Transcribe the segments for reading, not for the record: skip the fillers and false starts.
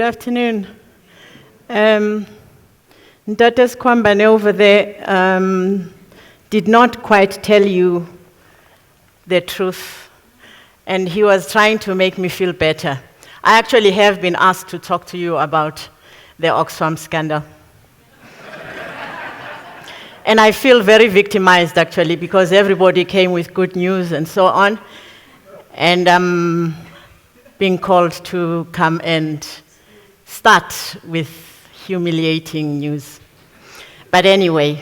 afternoon. Ntates Kwambane over there did not quite tell you the truth, and he was trying to make me feel better. I actually have been asked to talk to you about the Oxfam scandal. And I feel very victimized, actually, because everybody came with good news and so on, and I'm being called to come and start with humiliating news. But anyway,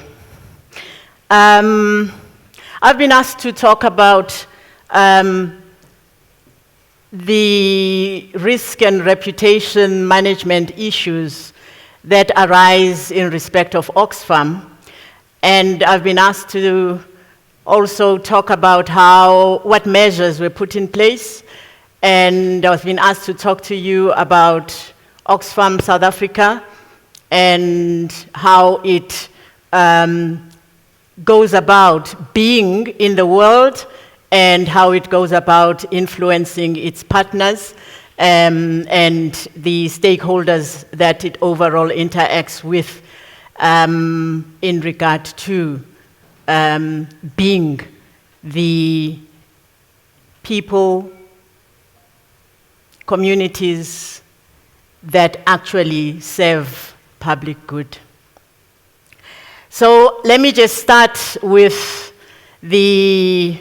I've been asked to talk about the risk and reputation management issues that arise in respect of Oxfam. And I've been asked to also talk about what measures were put in place. And I've been asked to talk to you about Oxfam South Africa and how it goes about being in the world and how it goes about influencing its partners and the stakeholders that it overall interacts with in regard to being the people, communities that actually serve public good. So let me just start with the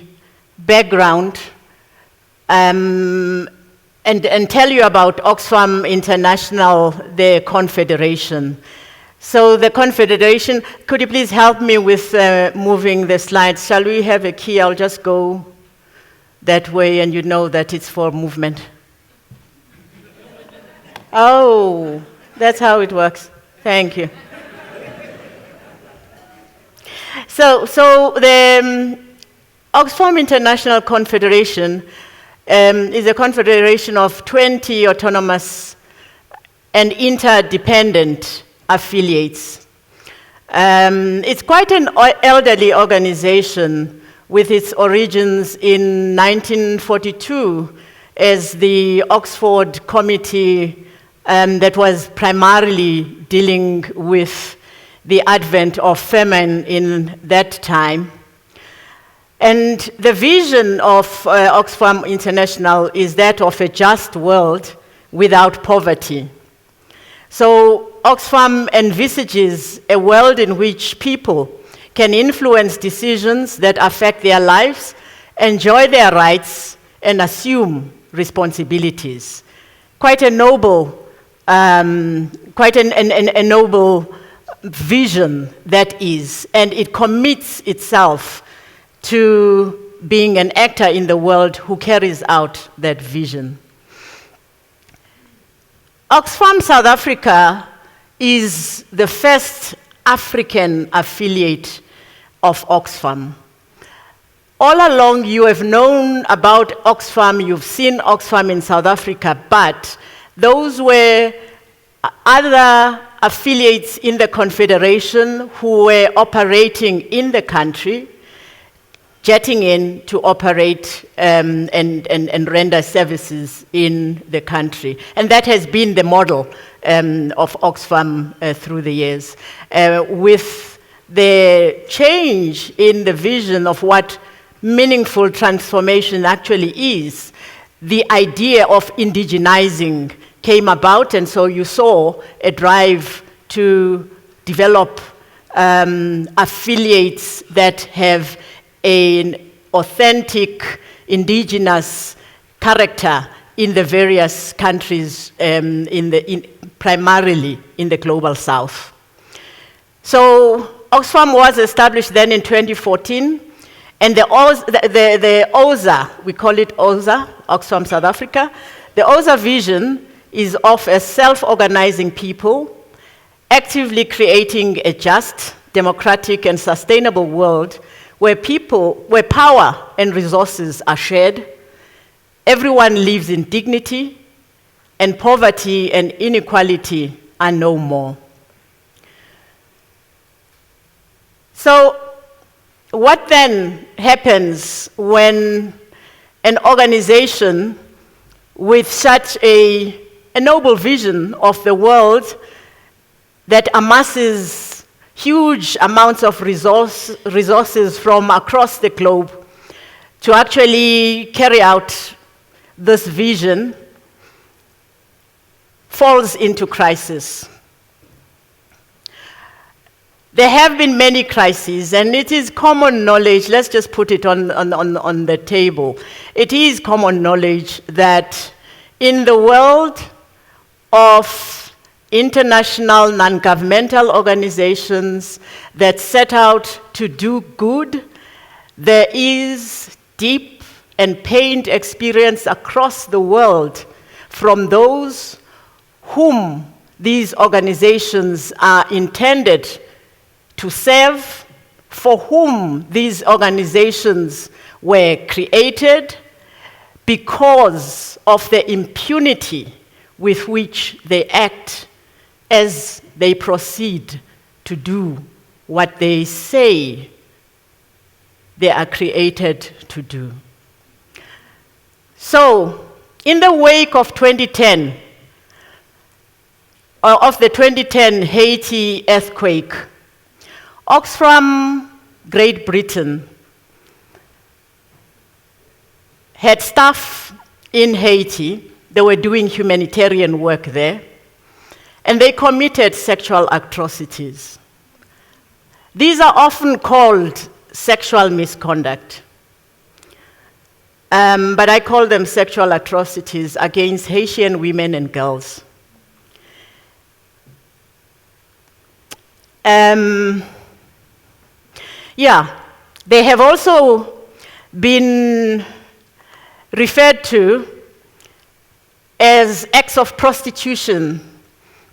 background and tell you about Oxfam International, the Confederation. So the Confederation, could you please help me with moving the slides? Shall we have a key? I'll just go that way and you know that it's for movement. Oh, that's how it works. Thank you. So the Oxfam International Confederation is a confederation of 20 autonomous and interdependent affiliates. It's quite an elderly organization with its origins in 1942 as the Oxford Committee that was primarily dealing with the advent of famine in that time. And the vision of Oxfam International is that of a just world without poverty. So Oxfam envisages a world in which people can influence decisions that affect their lives, enjoy their rights, and assume responsibilities. Quite a noble, a noble vision that is, and it commits itself to being an actor in the world who carries out that vision. Oxfam South Africa is the first African affiliate of Oxfam. All along you have known about Oxfam, you've seen Oxfam in South Africa, but those were other affiliates in the Confederation who were operating in the country, jetting in to operate and render services in the country. And that has been the model of Oxfam through the years. With the change in the vision of what meaningful transformation actually is, the idea of indigenizing came about, and so you saw a drive to develop affiliates that have an authentic indigenous character in the various countries, primarily in the global south. So Oxfam was established then in 2014, and the OSA, we call it OSA, Oxfam South Africa, the OSA vision is of a self-organizing people, actively creating a just, democratic, and sustainable world where power and resources are shared, everyone lives in dignity, and poverty and inequality are no more. So, what then happens when an organization with such a a noble vision of the world that amasses huge amounts of resources from across the globe to actually carry out this vision falls into crisis. There have been many crises, and it is common knowledge, let's just put it on the table. It is common knowledge that in the world of international non-governmental organizations that set out to do good, there is deep and pained experience across the world from those whom these organizations are intended to serve, for whom these organizations were created, because of the impunity with which they act as they proceed to do what they say they are created to do. So, in the wake of 2010, of the 2010 Haiti earthquake, Oxfam, Great Britain, had staff in Haiti. They were doing humanitarian work there, and they committed sexual atrocities. These are often called sexual misconduct, but I call them sexual atrocities against Haitian women and girls. They have also been referred to as acts of prostitution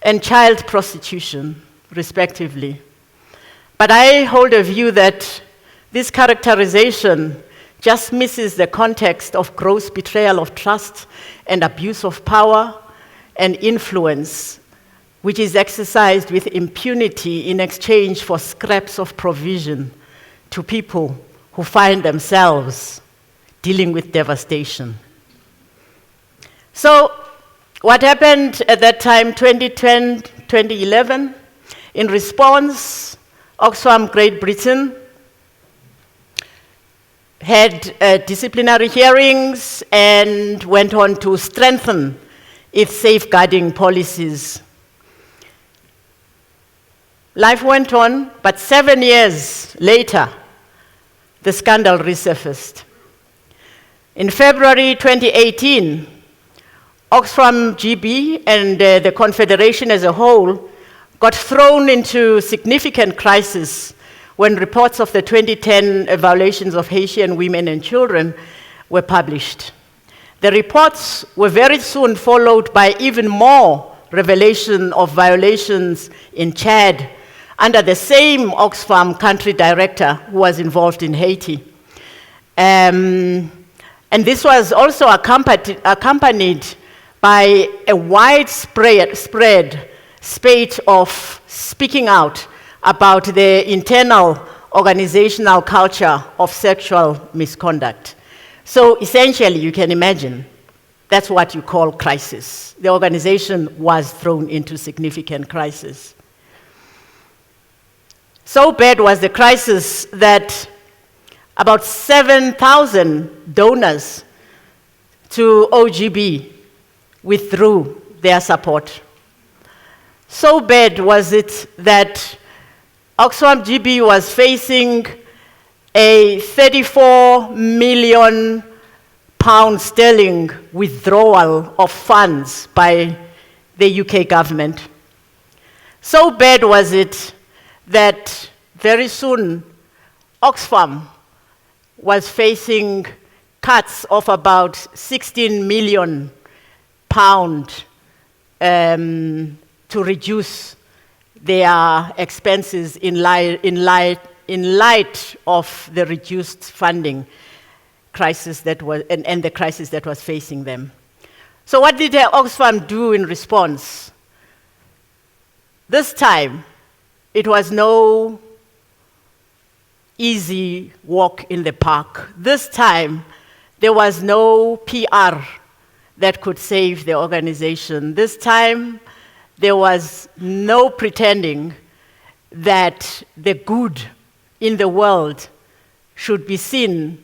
and child prostitution, respectively. But I hold a view that this characterization just misses the context of gross betrayal of trust and abuse of power and influence, which is exercised with impunity in exchange for scraps of provision to people who find themselves dealing with devastation. So, what happened at that time, 2010, 2011? In response, Oxfam Great Britain had disciplinary hearings and went on to strengthen its safeguarding policies. Life went on, but 7 years later, the scandal resurfaced. In February 2018, Oxfam GB and the Confederation as a whole got thrown into significant crisis when reports of the 2010 violations of Haitian women and children were published. The reports were very soon followed by even more revelation of violations in Chad under the same Oxfam country director who was involved in Haiti. And this was also accompanied by a widespread spate of speaking out about the internal organizational culture of sexual misconduct. So essentially, you can imagine, that's what you call crisis. The organization was thrown into significant crisis. So bad was the crisis that about 7,000 donors to OGB withdrew their support. So bad was it that Oxfam GB was facing a 34 million pounds sterling withdrawal of funds by the UK government. So bad was it that very soon Oxfam was facing cuts of about 16 million pounds to reduce their expenses in light of the reduced funding crisis that was, and the crisis that was facing them. So what did Oxfam do in response? This time, it was no easy walk in the park. This time, there was no PR that could save the organization. This time, there was no pretending that the good in the world should be seen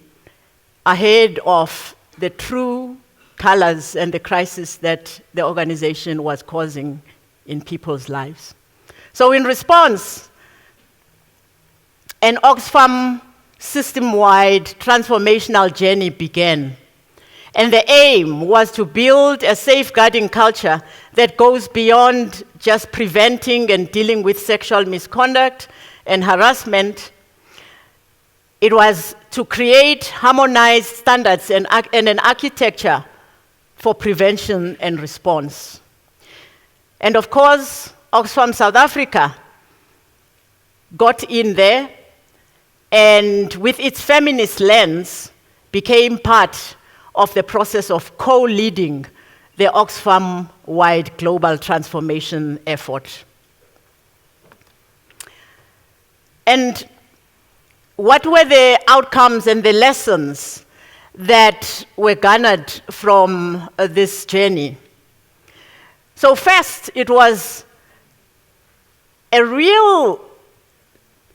ahead of the true colors and the crisis that the organization was causing in people's lives. So in response, an Oxfam system-wide transformational journey began. And the aim was to build a safeguarding culture that goes beyond just preventing and dealing with sexual misconduct and harassment. It was to create harmonized standards and an architecture for prevention and response. And of course, Oxfam South Africa got in there and with its feminist lens became part of the process of co-leading the Oxfam-wide global transformation effort. And what were the outcomes and the lessons that were garnered from this journey? So first, it was a real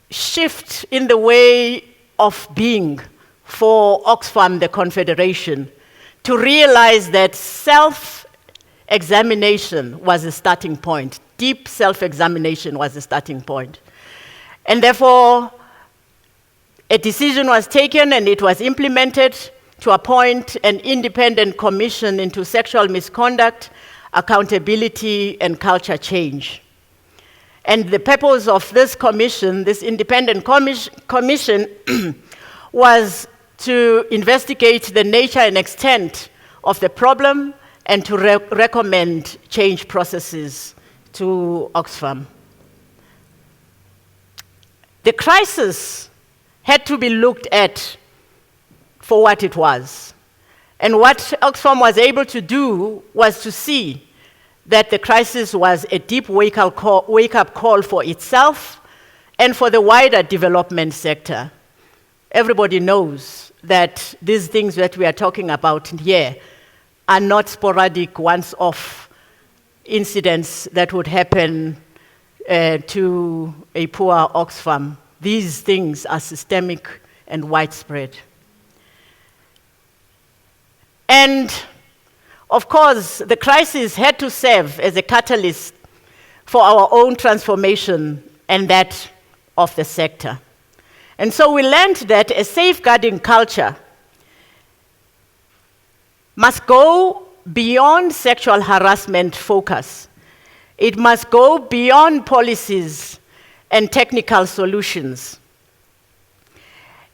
shift in the way of being for Oxfam, the Confederation, to realize that self-examination was a starting point. Deep self-examination was a starting point. And therefore, a decision was taken and it was implemented to appoint an independent commission into sexual misconduct, accountability, and culture change. And the purpose of this commission, this independent commission, was to investigate the nature and extent of the problem and to recommend change processes to Oxfam. The crisis had to be looked at for what it was. And what Oxfam was able to do was to see that the crisis was a deep wake-up call for itself and for the wider development sector. Everybody knows that these things that we are talking about here are not sporadic once-off incidents that would happen to a poor Oxfam. These things are systemic and widespread. And of course, the crisis had to serve as a catalyst for our own transformation and that of the sector. And so we learned that a safeguarding culture must go beyond sexual harassment focus. It must go beyond policies and technical solutions.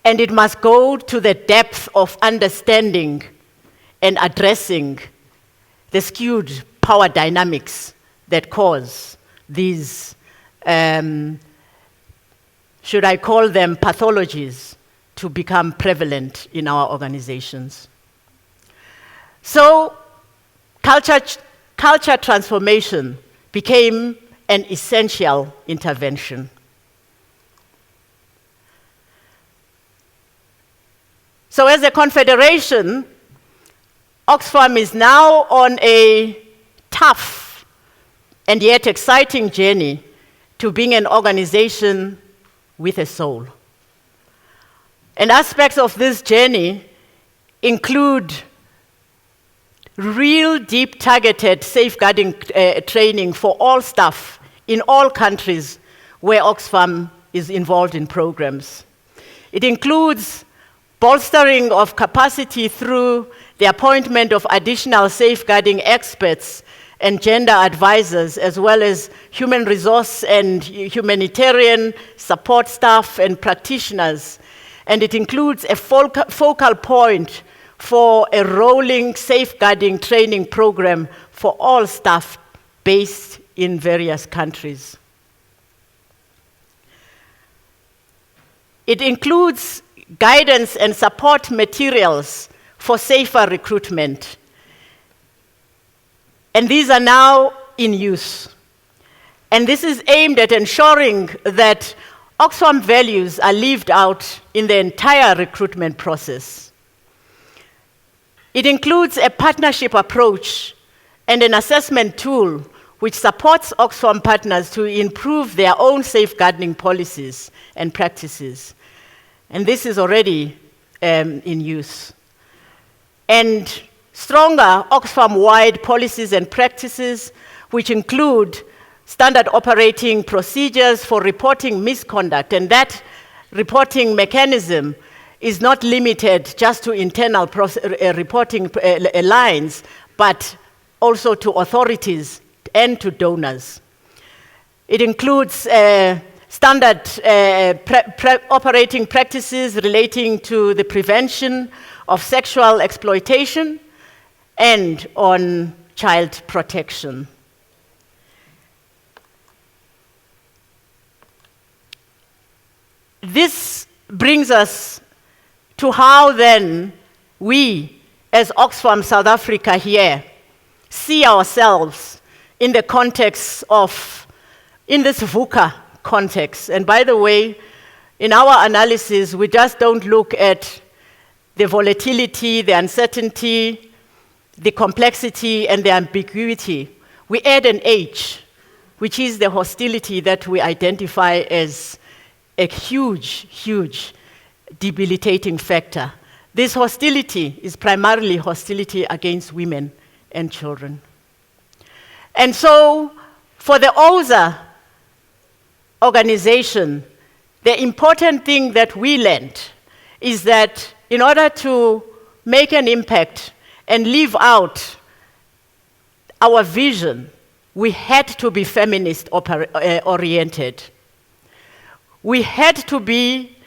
And it must go to the depth of understanding and addressing the skewed power dynamics that cause these, should I call them pathologies, to become prevalent in our organizations. So culture transformation became an essential intervention. So as a confederation, Oxfam is now on a tough and yet exciting journey to being an organization with a soul. And aspects of this journey include real deep targeted safeguarding training for all staff in all countries where Oxfam is involved in programs. It includes bolstering of capacity through the appointment of additional safeguarding experts and gender advisors, as well as human resource and humanitarian support staff and practitioners. And it includes a focal point for a rolling safeguarding training program for all staff based in various countries. It includes guidance and support materials for safer recruitment. And these are now in use. And this is aimed at ensuring that Oxfam values are lived out in the entire recruitment process. It includes a partnership approach and an assessment tool which supports Oxfam partners to improve their own safeguarding policies and practices. And this is already in use. And stronger Oxfam-wide policies and practices, which include standard operating procedures for reporting misconduct. And that reporting mechanism is not limited just to internal reporting lines, but also to authorities and to donors. It includes standard operating practices relating to the prevention of sexual exploitation and on child protection. This brings us to how then we, as Oxfam South Africa here, see ourselves in the context of, in this VUCA context. And by the way, in our analysis, we just don't look at the volatility, the uncertainty, the complexity, and the ambiguity. We add an H, which is the hostility that we identify as a huge, huge debilitating factor. This hostility is primarily hostility against women and children. And so, for the OZA organization, the important thing that we learned is that in order to make an impact and live out our vision, we had to be feminist oriented. We had to be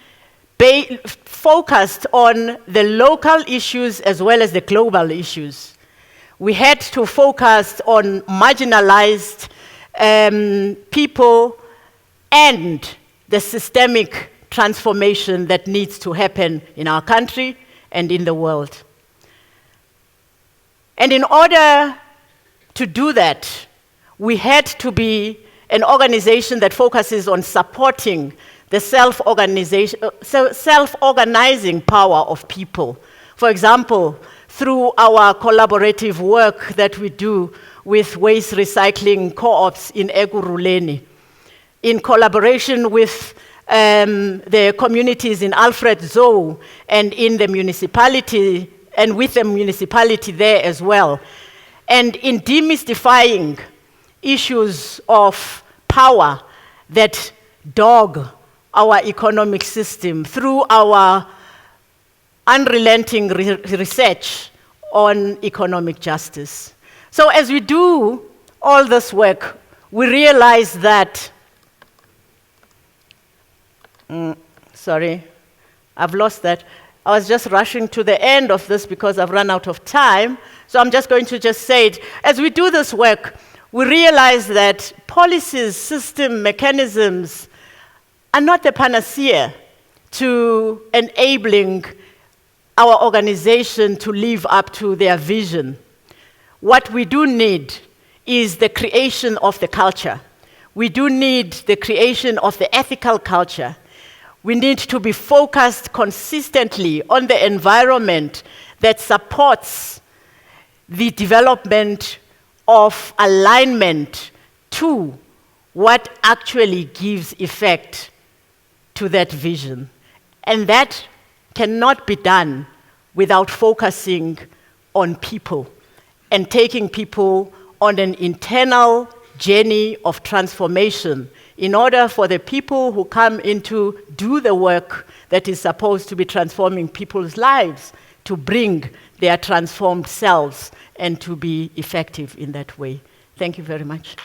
focused on the local issues as well as the global issues. We had to focus on marginalized people and the systemic transformation that needs to happen in our country and in the world. And in order to do that, we had to be an organization that focuses on supporting the self-organizing power of people. For example, through our collaborative work that we do with waste recycling co-ops in Ekurhuleni, in collaboration with the communities in Alfred Zoo and in the municipality, and with the municipality there as well, and in demystifying issues of power that dog our economic system through our unrelenting research on economic justice. So as we do all this work, we realize that, sorry, I've lost that. I was just rushing to the end of this because I've run out of time. So I'm just going to just say it. As we do this work, we realize that policies, system, mechanisms are not the panacea to enabling our organization to live up to their vision. What we do need is the creation of the culture. We do need the creation of the ethical culture. We need to be focused consistently on the environment that supports the development of alignment to what actually gives effect to that vision. And that cannot be done without focusing on people and taking people on an internal journey of transformation in order for the people who come in to do the work that is supposed to be transforming people's lives to bring their transformed selves and to be effective in that way. Thank you very much.